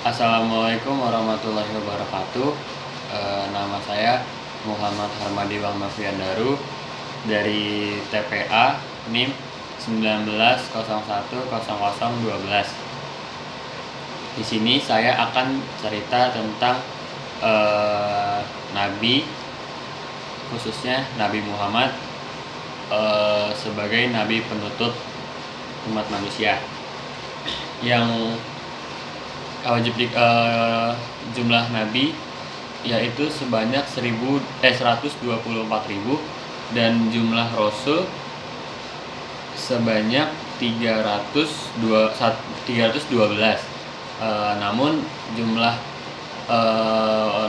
Assalamualaikum warahmatullahi wabarakatuh. Nama saya Muhammad Harmadi Wahmafiandaru dari TPA NIM 19010012. Di sini saya akan cerita tentang Nabi, khususnya Nabi Muhammad sebagai Nabi penutup umat manusia yang jumlah nabi yaitu sebanyak 124.000 dan jumlah rasul sebanyak 312. Namun jumlah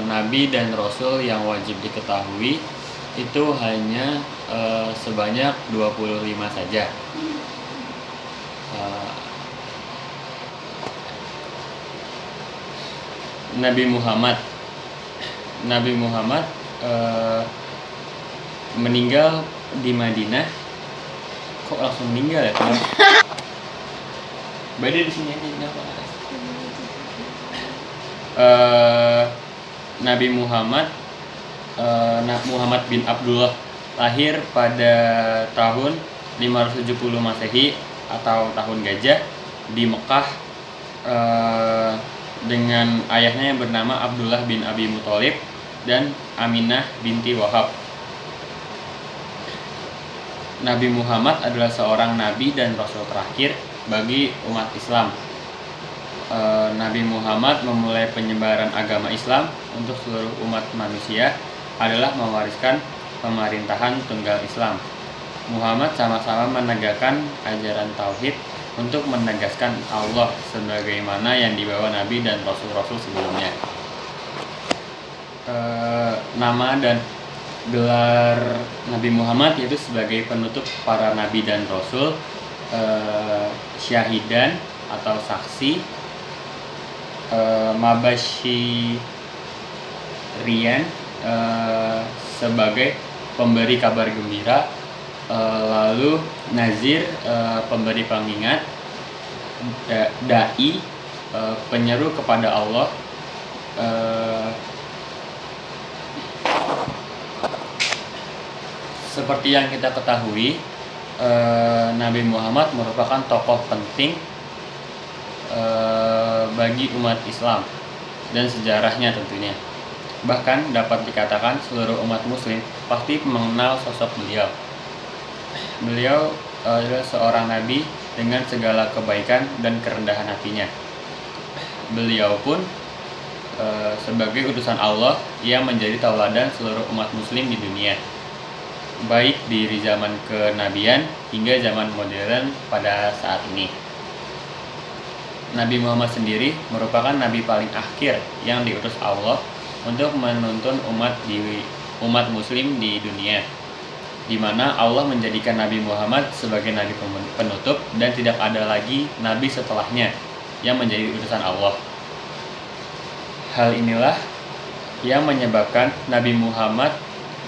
nabi dan rasul yang wajib diketahui itu hanya sebanyak 25 saja. Nabi Muhammad meninggal di Madinah. Kok langsung meninggal ya? Beda di sini aja nggak apa-apa. Nabi Muhammad bin Abdullah lahir pada tahun 570 Masehi atau tahun gajah di Mekah dengan ayahnya yang bernama Abdullah bin Abi Muthalib dan Aminah binti Wahab. Nabi Muhammad adalah seorang nabi dan rasul terakhir bagi umat Islam. Nabi Muhammad memulai penyebaran agama Islam untuk seluruh umat manusia adalah mewariskan pemerintahan tunggal Islam. Muhammad sama-sama menegakkan ajaran tauhid untuk menegaskan Allah sebagaimana yang dibawa Nabi dan Rasul-Rasul sebelumnya. Nama dan gelar Nabi Muhammad yaitu sebagai penutup para Nabi dan Rasul, syahidan atau saksi, mabashirian sebagai pemberi kabar gembira, lalu nazir pemberi pengingat, dai penyeru kepada Allah, seperti yang kita ketahui, Nabi Muhammad merupakan tokoh penting bagi umat Islam dan sejarahnya tentunya. Bahkan dapat dikatakan seluruh umat muslim pasti mengenal sosok beliau. Beliau adalah seorang nabi dengan segala kebaikan dan kerendahan hatinya. Beliau pun sebagai utusan Allah yang menjadi tauladan seluruh umat muslim di dunia, baik dari zaman kenabian hingga zaman modern pada saat ini. Nabi Muhammad sendiri merupakan nabi paling akhir yang diutus Allah untuk menuntun umat muslim di dunia, di mana Allah menjadikan Nabi Muhammad sebagai nabi penutup dan tidak ada lagi nabi setelahnya yang menjadi utusan Allah. Hal inilah yang menyebabkan Nabi Muhammad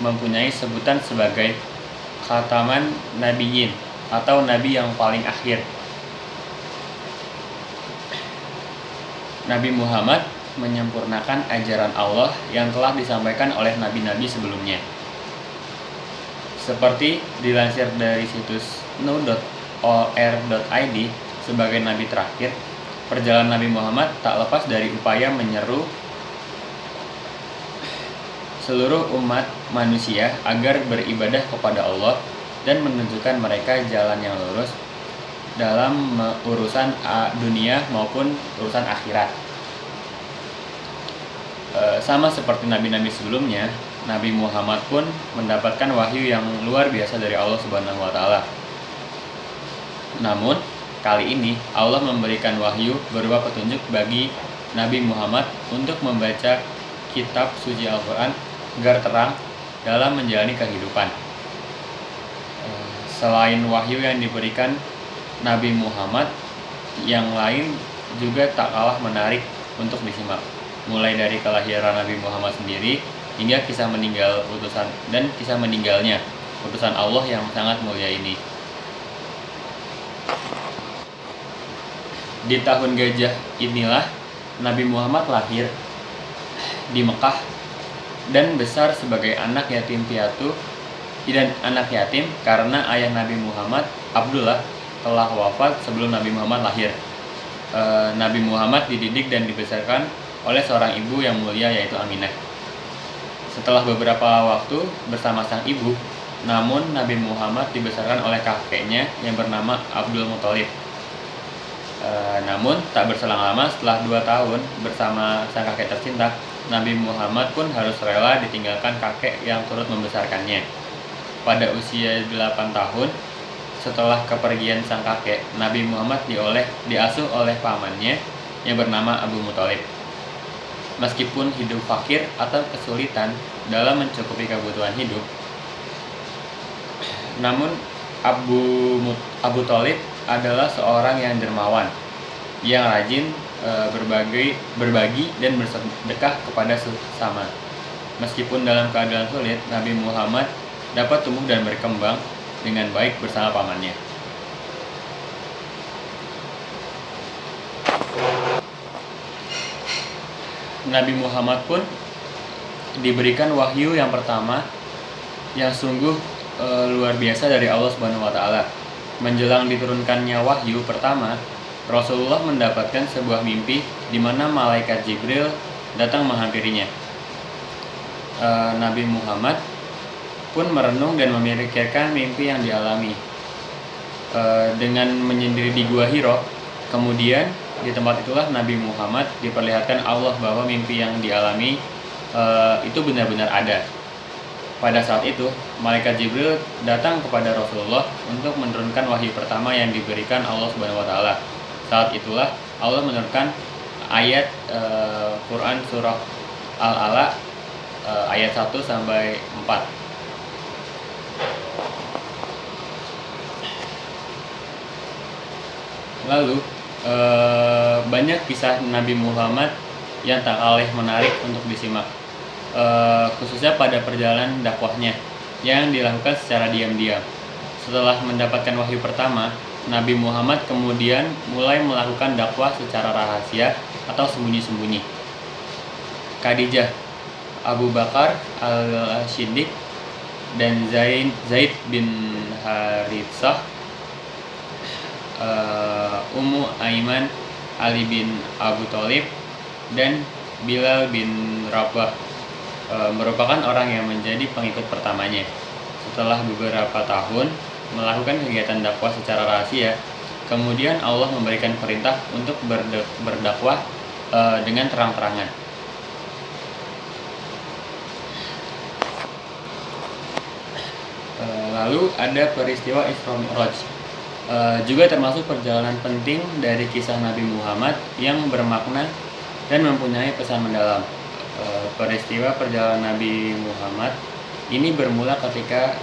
mempunyai sebutan sebagai khataman nabiyyin atau nabi yang paling akhir. Nabi Muhammad menyempurnakan ajaran Allah yang telah disampaikan oleh nabi-nabi sebelumnya. Seperti dilansir dari situs nu.or.id, sebagai nabi terakhir, perjalanan Nabi Muhammad tak lepas dari upaya menyeru seluruh umat manusia agar beribadah kepada Allah dan menunjukkan mereka jalan yang lurus dalam urusan dunia maupun urusan akhirat. Sama seperti nabi-nabi sebelumnya, Nabi Muhammad pun mendapatkan wahyu yang luar biasa dari Allah Subhanahu wa taala. Namun, kali ini Allah memberikan wahyu berupa petunjuk bagi Nabi Muhammad untuk membaca kitab suci Al-Qur'an agar terang dalam menjalani kehidupan. Selain wahyu yang diberikan Nabi Muhammad, yang lain juga tak kalah menarik untuk disimak, mulai dari kelahiran Nabi Muhammad sendiri hingga kisah meninggalnya utusan Allah yang sangat mulia ini. Di tahun gajah inilah Nabi Muhammad lahir di Mekah dan besar sebagai anak yatim piatu dan anak yatim karena ayah Nabi Muhammad, Abdullah, telah wafat sebelum Nabi Muhammad lahir. Nabi Muhammad dididik dan dibesarkan oleh seorang ibu yang mulia, yaitu Aminah. Setelah beberapa waktu bersama sang ibu, namun Nabi Muhammad dibesarkan oleh kakeknya yang bernama Abdul Muthalib. Namun tak berselang lama, setelah 2 tahun bersama sang kakek tercinta, Nabi Muhammad pun harus rela ditinggalkan kakek yang turut membesarkannya. Pada usia 8 tahun setelah kepergian sang kakek, Nabi Muhammad diasuh oleh pamannya yang bernama Abu Muthalib. Meskipun hidup fakir atau kesulitan dalam mencukupi kebutuhan hidup, namun Abu Thalib adalah seorang yang dermawan, yang rajin berbagi dan bersedekah kepada sesama. Meskipun dalam keadaan sulit, Nabi Muhammad dapat tumbuh dan berkembang dengan baik bersama pamannya. Nabi Muhammad pun diberikan wahyu yang pertama yang sungguh luar biasa dari Allah Subhanahu wa taala. Menjelang diturunkannya wahyu pertama, Rasulullah mendapatkan sebuah mimpi di mana malaikat Jibril datang menghampirinya. Nabi Muhammad pun merenung dan memikirkan mimpi yang dialami. Dengan menyendiri di Gua Hiro, kemudian di tempat itulah Nabi Muhammad diperlihatkan Allah bahwa mimpi yang dialami itu benar-benar ada. Pada saat itu, malaikat Jibril datang kepada Rasulullah untuk menurunkan wahyu pertama yang diberikan Allah Subhanahu wa taala. Saat itulah Allah menurunkan ayat Quran surah Al-Alaq ayat 1 sampai 4. Lalu banyak kisah Nabi Muhammad yang tak kalah menarik untuk disimak, khususnya pada perjalanan dakwahnya yang dilakukan secara diam-diam. Setelah mendapatkan wahyu pertama, Nabi Muhammad kemudian mulai melakukan dakwah secara rahasia atau sembunyi-sembunyi. Khadijah, Abu Bakar al-Siddiq, dan Zaid bin Haritsah, Ummu Aiman, Ali bin Abu Thalib, dan Bilal bin Rabah merupakan orang yang menjadi pengikut pertamanya. Setelah beberapa tahun melakukan kegiatan dakwah secara rahasia, kemudian Allah memberikan perintah untuk berdakwah dengan terang-terangan. Lalu ada peristiwa Isra Mi'raj, juga termasuk perjalanan penting dari kisah Nabi Muhammad yang bermakna dan mempunyai pesan mendalam. Peristiwa perjalanan Nabi Muhammad ini bermula ketika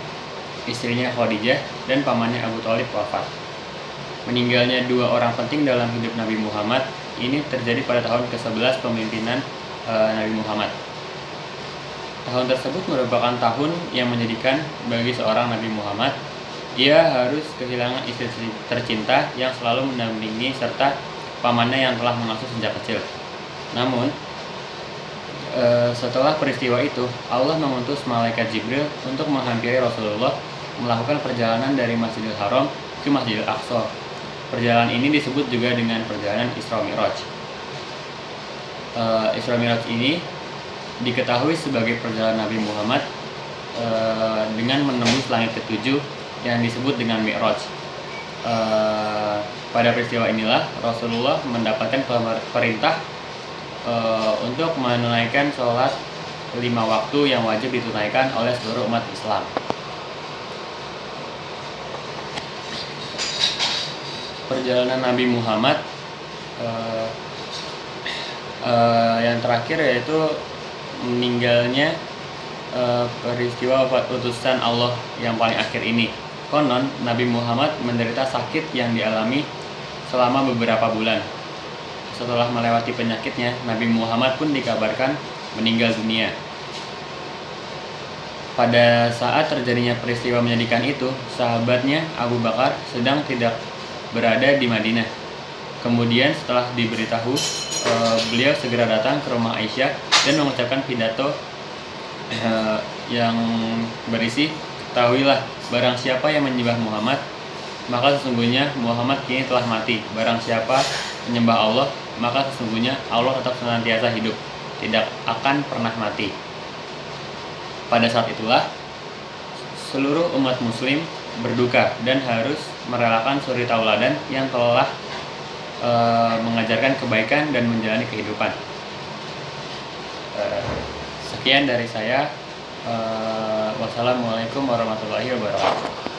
istrinya Khadijah dan pamannya Abu Thalib wafat. Meninggalnya 2 orang penting dalam hidup Nabi Muhammad ini terjadi pada tahun ke-11 pemimpinan Nabi Muhammad. Tahun tersebut merupakan tahun yang menyedihkan bagi seorang Nabi Muhammad. Ia harus kehilangan istri tercinta yang selalu mendampingi serta pamannya yang telah mengasuh sejak kecil. Namun, setelah peristiwa itu, Allah mengutus malaikat Jibril untuk menghampiri Rasulullah melakukan perjalanan dari Masjidil Haram ke Masjidil Aqsa. Perjalanan ini disebut juga dengan perjalanan Isra Mi'raj. Isra Mi'raj ini diketahui sebagai perjalanan Nabi Muhammad dengan menembus langit ke-7 yang disebut dengan Mi'raj. Pada peristiwa inilah Rasulullah mendapatkan perintah untuk menunaikan sholat 5 waktu yang wajib ditunaikan oleh seluruh umat Islam. Perjalanan Nabi Muhammad yang terakhir yaitu meninggalnya peristiwa utusan Allah yang paling akhir ini. Konon Nabi Muhammad menderita sakit yang dialami selama beberapa bulan. Setelah melewati penyakitnya, Nabi Muhammad pun dikabarkan meninggal dunia. Pada saat terjadinya peristiwa menyedihkan itu, sahabatnya Abu Bakar sedang tidak berada di Madinah. Kemudian setelah diberitahu beliau segera datang ke rumah Aisyah dan mengucapkan pidato yang berisi, "Ketahuilah, barang siapa yang menyembah Muhammad, maka sesungguhnya Muhammad kini telah mati. Barang siapa menyembah Allah, maka sesungguhnya Allah tetap senantiasa hidup, tidak akan pernah mati." Pada saat itulah seluruh umat muslim berduka dan harus merelakan suri tauladan yang telah mengajarkan kebaikan dan menjalani kehidupan. Sekian dari saya. Wassalamualaikum warahmatullahi wabarakatuh.